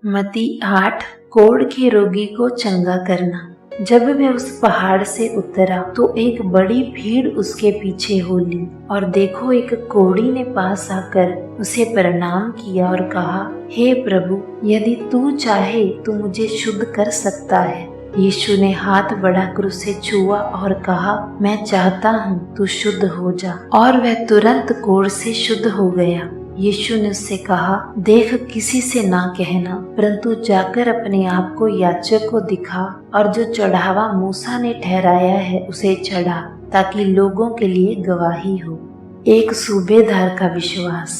मती 8 कोढ़ के रोगी को चंगा करना। जब वह उस पहाड़ से उतरा तो एक बड़ी भीड़ उसके पीछे हो ली, और देखो एक कोढ़ी ने पास आकर उसे प्रणाम किया और कहा, हे प्रभु, यदि तू चाहे तो मुझे शुद्ध कर सकता है। यीशु ने हाथ बढ़ाकर उसे छुआ और कहा, मैं चाहता हूँ, तू शुद्ध हो जा। और वह तुरंत कोढ़ से शुद्ध हो गया। यीशु ने उससे कहा, देख, किसी से ना कहना, परंतु जाकर अपने आप को याजक को दिखा और जो चढ़ावा मूसा ने ठहराया है उसे चढ़ा, ताकि लोगों के लिए गवाही हो। एक सूबेदार का विश्वास।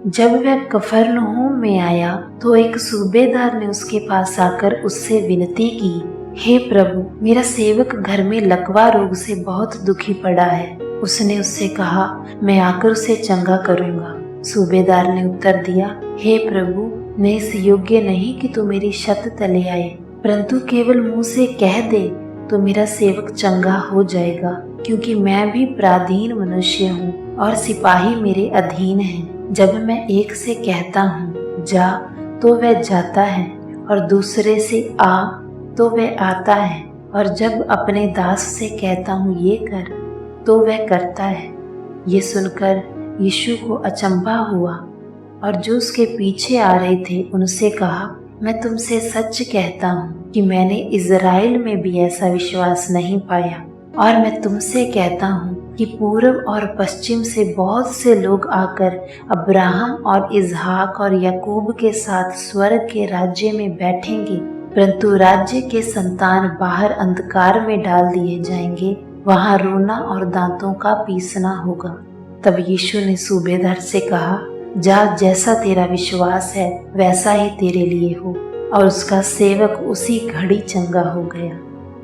जब वह कफरनहूम में आया तो एक सूबेदार ने उसके पास आकर उससे विनती की, हे प्रभु, मेरा सेवक घर में लकवा रोग से बहुत दुखी पड़ा है। उसने उससे कहा, मैं आकर उसे चंगा करूंगा। सूबेदार ने उत्तर दिया, हे प्रभु, मैं इस योग्य नहीं कि तू मेरी छत तले आए, परंतु केवल मुंह से कह दे तो मेरा सेवक चंगा हो जाएगा, क्योंकि मैं भी पराधीन मनुष्य हूँ और सिपाही मेरे अधीन हैं। जब मैं एक से कहता हूँ जा, तो वह जाता है, और दूसरे से आ, तो वह आता है, और जब अपने दास से कहता हूँ ये कर, तो वह करता है। ये सुनकर यीशु को अचंभा हुआ, और जो उसके पीछे आ रहे थे उनसे कहा, मैं तुमसे सच कहता हूँ कि मैंने इज़राइल में भी ऐसा विश्वास नहीं पाया। और मैं तुमसे कहता हूँ कि पूर्व और पश्चिम से बहुत से लोग आकर अब्राहम और इजहाक और याकूब के साथ स्वर्ग के राज्य में बैठेंगे, परंतु राज्य के संतान बाहर अंधकार में डाल दिए जाएंगे, वहाँ रोना और दांतों का पीसना होगा। तब यीशु ने सूबेदार से कहा, जा, जैसा तेरा विश्वास है वैसा ही तेरे लिए हो। और उसका सेवक उसी घड़ी चंगा हो गया।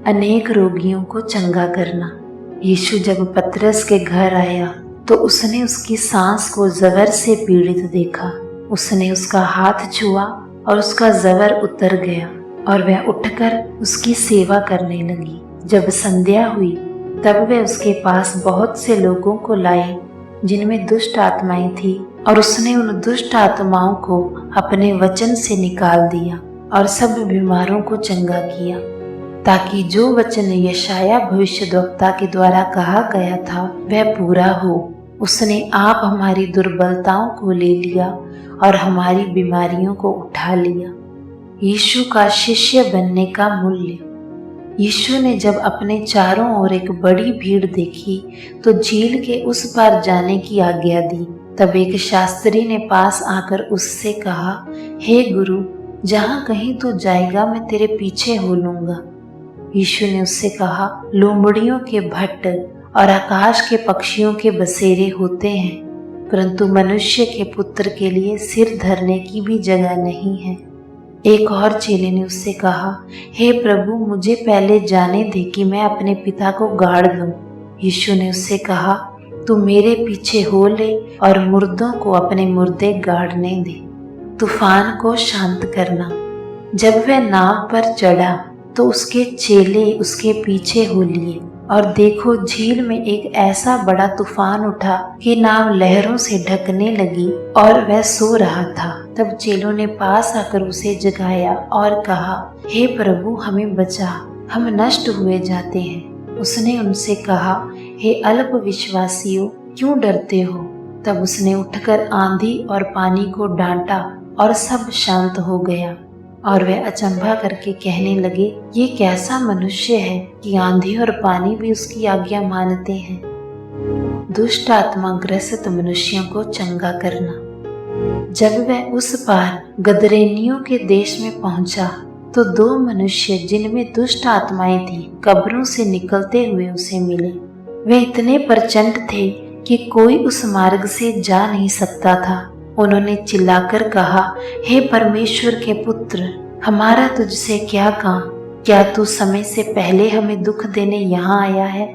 अनेक रोगियों को चंगा करना। यीशु जब पतरस के घर आया तो उसने उसकी सांस को जबर से पीड़ित देखा। उसने उसका हाथ छुआ और उसका जबर उतर गया, और वह उठकर उसकी सेवा करने लगी। जब संध्या हुई तब वह उसके पास बहुत से लोगों को लाए जिनमें दुष्ट आत्माएं थी, और उसने उन दुष्ट आत्माओं को अपने वचन से निकाल दिया और सब बीमारों को चंगा किया, ताकि जो वचन यशाया भविष्यद्वक्ता के द्वारा कहा गया था वह पूरा हो। उसने आप हमारी दुर्बलताओं को ले लिया और हमारी बीमारियों को उठा लिया। यीशु का शिष्य बनने का मूल्य। यीशु ने जब अपने चारों ओर एक बड़ी भीड़ देखी तो झील के उस पार जाने की आज्ञा दी। तब एक शास्त्री ने पास आकर उससे कहा, हे गुरु, जहाँ कहीं तू जाएगा मैं तेरे पीछे हो लूंगा। यीशु ने उससे कहा, लोमड़ियों के भट्ट और आकाश के पक्षियों के बसेरे होते हैं, परंतु मनुष्य के पुत्र के लिए सिर धरने की भी जगह नहीं है। एक और चेले ने उससे कहा, हे प्रभु, मुझे पहले जाने दे कि मैं अपने पिता को गाड़ दूं। यीशु ने उससे कहा, तू मेरे पीछे हो ले और मुर्दों को अपने मुर्दे गाड़ने दे। तूफान को शांत करना। जब वह नाव पर चढ़ा तो उसके चेले उसके पीछे हो लिए, और देखो, झील में एक ऐसा बड़ा तूफान उठा कि नाव लहरों से ढकने लगी और वह सो रहा था। तब चेलों ने पास आकर उसे जगाया और कहा, हे प्रभु, हमें बचा, हम नष्ट हुए जाते हैं। उसने उनसे कहा, हे अल्प विश्वासियों, क्यों डरते हो? तब उसने उठकर आंधी और पानी को डांटा और सब शांत हो गया। और वे अचंभा करके कहने लगे, ये कैसा मनुष्य है कि आंधी और पानी भी उसकी आज्ञा मानते हैं। दुष्ट आत्मा ग्रसित मनुष्यों को चंगा करना। जब वह उस पार गदरेनियों के देश में पहुंचा तो दो मनुष्य जिनमें दुष्ट आत्माएं थी कब्रों से निकलते हुए उसे मिले। वे इतने प्रचंड थे कि कोई उस मार्ग से जा नहीं सकता था। उन्होंने चिल्लाकर कहा, हे परमेश्वर के पुत्र, हमारा तुझसे क्या काम? क्या तू समय से पहले हमें दुख देने यहाँ आया है?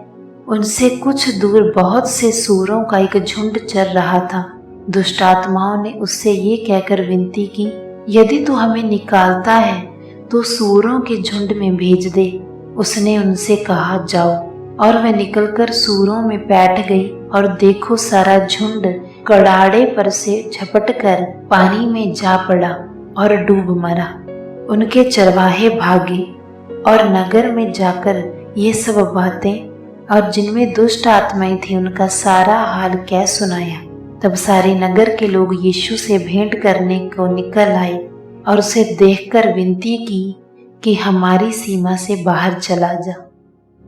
उनसे कुछ दूर बहुत से सूरों का एक झुंड चर रहा था। दुष्ट आत्माओं ने उससे ये कहकर विनती की, यदि तू हमें निकालता है तो सूरों के झुंड में भेज दे। उसने उनसे कहा, जाओ। और वह निकलकर सूरों में बैठ गई, और देखो, सारा झुंड कड़ाड़े पर से झपट कर पानी में जा पड़ा और डूब मरा। उनके चरवाहे भागे और नगर में जाकर ये सब बातें और जिनमें दुष्ट आत्माएं थी उनका सारा हाल क्या सुनाया। तब सारे नगर के लोग यीशु से भेंट करने को निकल आए और उसे देखकर विनती की कि हमारी सीमा से बाहर चला जा।